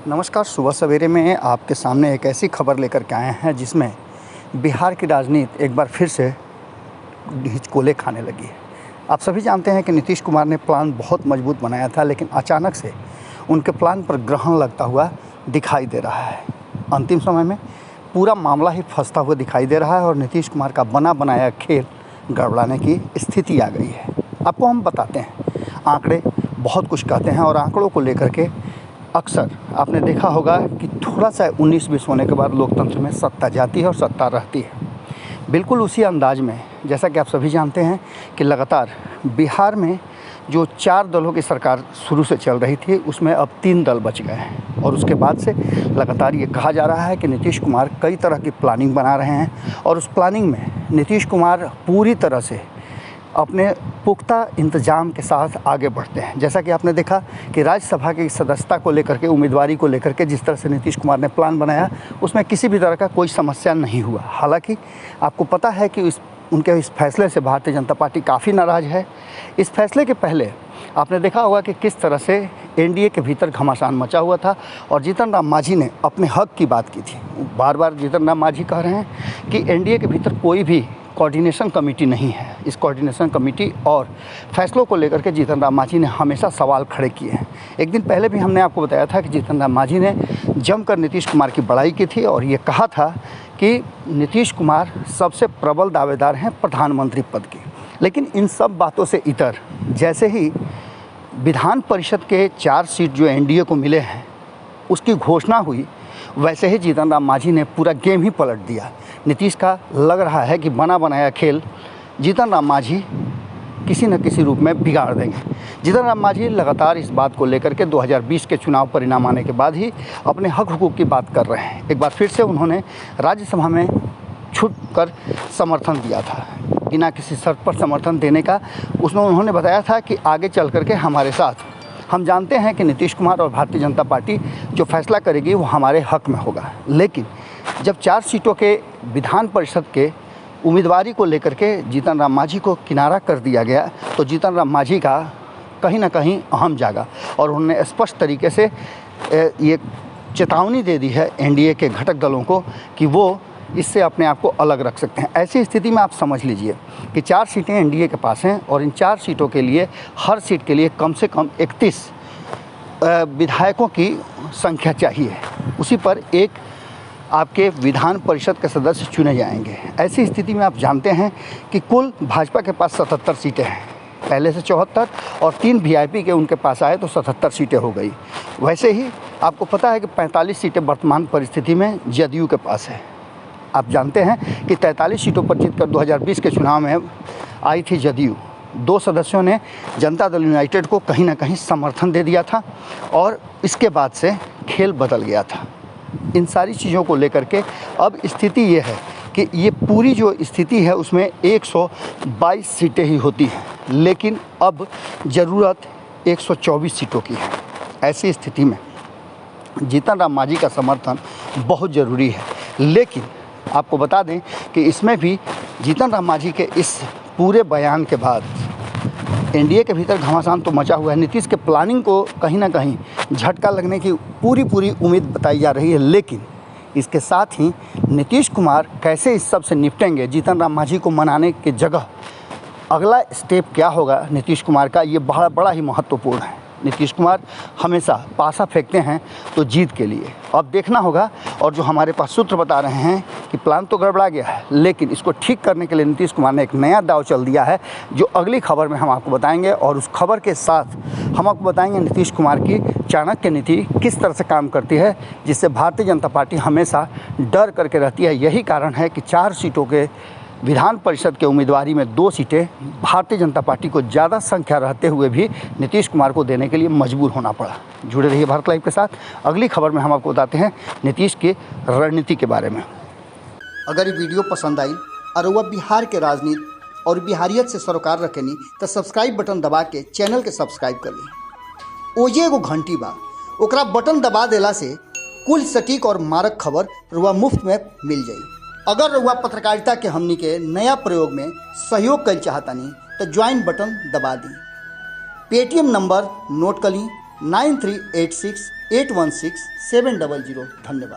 नमस्कार। सुबह सवेरे में आपके सामने एक ऐसी खबर लेकर के आए हैं जिसमें बिहार की राजनीति एक बार फिर से हिचकोले खाने लगी है। आप सभी जानते हैं कि नीतीश कुमार ने प्लान बहुत मजबूत बनाया था, लेकिन अचानक से उनके प्लान पर ग्रहण लगता हुआ दिखाई दे रहा है। अंतिम समय में पूरा मामला ही फंसता हुआ दिखाई दे रहा है और नीतीश कुमार का बना बनाया खेल गड़बड़ाने की स्थिति आ गई है। आपको हम बताते हैं, आंकड़े बहुत कुछ कहते हैं और आंकड़ों को लेकर के अक्सर आपने देखा होगा कि थोड़ा सा 19-20 होने के बाद लोकतंत्र में सत्ता जाती है और सत्ता रहती है। बिल्कुल उसी अंदाज में जैसा कि आप सभी जानते हैं कि लगातार बिहार में जो 4 दलों की सरकार शुरू से चल रही थी, उसमें अब 3 दल बच गए हैं और उसके बाद से लगातार ये कहा जा रहा है कि नीतीश कुमार कई तरह की प्लानिंग बना रहे हैं और उस प्लानिंग में नीतीश कुमार पूरी तरह से अपने पुख्ता इंतजाम के साथ आगे बढ़ते हैं। जैसा कि आपने देखा कि राज्यसभा की सदस्यता को लेकर के, उम्मीदवारी को लेकर के जिस तरह से नीतीश कुमार ने प्लान बनाया, उसमें किसी भी तरह का कोई समस्या नहीं हुआ। हालांकि आपको पता है कि उनके इस फैसले से भारतीय जनता पार्टी काफ़ी नाराज़ है। इस फैसले के पहले आपने देखा होगा कि किस तरह से एनडीए के भीतर घमासान मचा हुआ था और जीतन राम मांझी ने अपने हक की बात की थी। बार बार जीतन राम मांझी कह रहे हैं कि एनडीए के भीतर कोई भी कोऑर्डिनेशन कमेटी नहीं है। इस कोऑर्डिनेशन कमेटी और फैसलों को लेकर के जीतन राम मांझी ने हमेशा सवाल खड़े किए हैं। एक दिन पहले भी हमने आपको बताया था कि जीतन राम मांझी ने जमकर नीतीश कुमार की बड़ाई की थी और ये कहा था कि नीतीश कुमार सबसे प्रबल दावेदार हैं प्रधानमंत्री पद के। लेकिन इन सब बातों से इतर जैसे ही विधान परिषद के 4 सीट जो एनडीए को मिले हैं उसकी घोषणा हुई, वैसे ही जीतन राम मांझी ने पूरा गेम ही पलट दिया। नीतीश का लग रहा है कि बना बनाया खेल जीतन राम मांझी किसी न किसी रूप में बिगाड़ देंगे। जीतन राम मांझी लगातार इस बात को लेकर के 2020 के चुनाव परिणाम आने के बाद ही अपने हक हुकूक की बात कर रहे हैं। एक बार फिर से उन्होंने राज्यसभा में छूट कर समर्थन दिया था, बिना किसी शर्त पर समर्थन देने का। उसमें उन्होंने बताया था कि आगे चल करके हमारे साथ, हम जानते हैं कि नीतीश कुमार और भारतीय जनता पार्टी जो फैसला करेगी वो हमारे हक में होगा। लेकिन जब 4 सीटों के विधान परिषद के उम्मीदवारी को लेकर के जीतन राम मांझी को किनारा कर दिया गया, तो जीतन राम मांझी का कहीं ना कहीं अहम जागा और उन्होंने स्पष्ट तरीके से ये चेतावनी दे दी है एनडीए के घटक दलों को कि वो इससे अपने आप को अलग रख सकते हैं। ऐसी स्थिति में आप समझ लीजिए कि 4 सीटें एनडीए के पास हैं और इन 4 सीटों के लिए हर सीट के लिए कम से कम 31 विधायकों की संख्या चाहिए। उसी पर एक आपके विधान परिषद के सदस्य चुने जाएंगे। ऐसी स्थिति में आप जानते हैं कि कुल भाजपा के पास 77 सीटें हैं, पहले से 74 और 3 वीआईपी के उनके पास आए तो 77 सीटें हो गई। वैसे ही आपको पता है कि 45 सीटें वर्तमान परिस्थिति में जदयू के पास है। आप जानते हैं कि 43 सीटों पर जीतकर 2020 के चुनाव में आई थी जदयू। 2 सदस्यों ने जनता दल यूनाइटेड को कहीं ना कहीं समर्थन दे दिया था और इसके बाद से खेल बदल गया था। इन सारी चीज़ों को लेकर के अब स्थिति ये है कि ये पूरी जो स्थिति है उसमें 122 सीटें ही होती हैं, लेकिन अब ज़रूरत 124 सीटों की है। ऐसी स्थिति में जीतन राम मांझी का समर्थन बहुत ज़रूरी है। लेकिन आपको बता दें कि इसमें भी जीतन राम मांझी के इस पूरे बयान के बाद एनडीए के भीतर घमासान तो मचा हुआ है। नीतीश के प्लानिंग को कहीं ना कहीं झटका लगने की पूरी उम्मीद बताई जा रही है। लेकिन इसके साथ ही नीतीश कुमार कैसे इस सब से निपटेंगे, जीतन राम मांझी को मनाने की जगह अगला स्टेप क्या होगा नीतीश कुमार का, ये बड़ा ही महत्वपूर्ण है। नीतीश कुमार हमेशा पासा फेंकते हैं तो जीत के लिए। अब देखना होगा, और जो हमारे पास सूत्र बता रहे हैं कि प्लान तो गड़बड़ा गया है, लेकिन इसको ठीक करने के लिए नीतीश कुमार ने एक नया दाव चल दिया है, जो अगली खबर में हम आपको बताएंगे। और उस खबर के साथ हम आपको बताएंगे नीतीश कुमार की चाणक्य नीति किस तरह से काम करती है, जिससे भारतीय जनता पार्टी हमेशा डर करके रहती है। यही कारण है कि 4 सीटों के विधान परिषद के उम्मीदवारी में 2 सीटें भारतीय जनता पार्टी को ज़्यादा संख्या रहते हुए भी नीतीश कुमार को देने के लिए मजबूर होना पड़ा। जुड़े रहिए भारत लाइव के साथ। अगली खबर में हम आपको बताते हैं नीतीश की रणनीति के बारे में। अगर ये वीडियो पसंद आई और वह बिहार के राजनीति और बिहारियत से सरोकार रखेनी तो सब्सक्राइब बटन दबा के चैनल के सब्सक्राइब कर ली। ओजे एगो घंटी बा, ओकरा बटन दबा देला से कुल सटीक और मारक खबर रुआ मुफ्त में मिल जाई। अगर रउआ पत्रकारिता के हमनी के नया प्रयोग में सहयोग कर चाहतानी तो ज्वाइन बटन दबा दी। पेटीएम नंबर नोट कर ली 9386816700। धन्यवाद।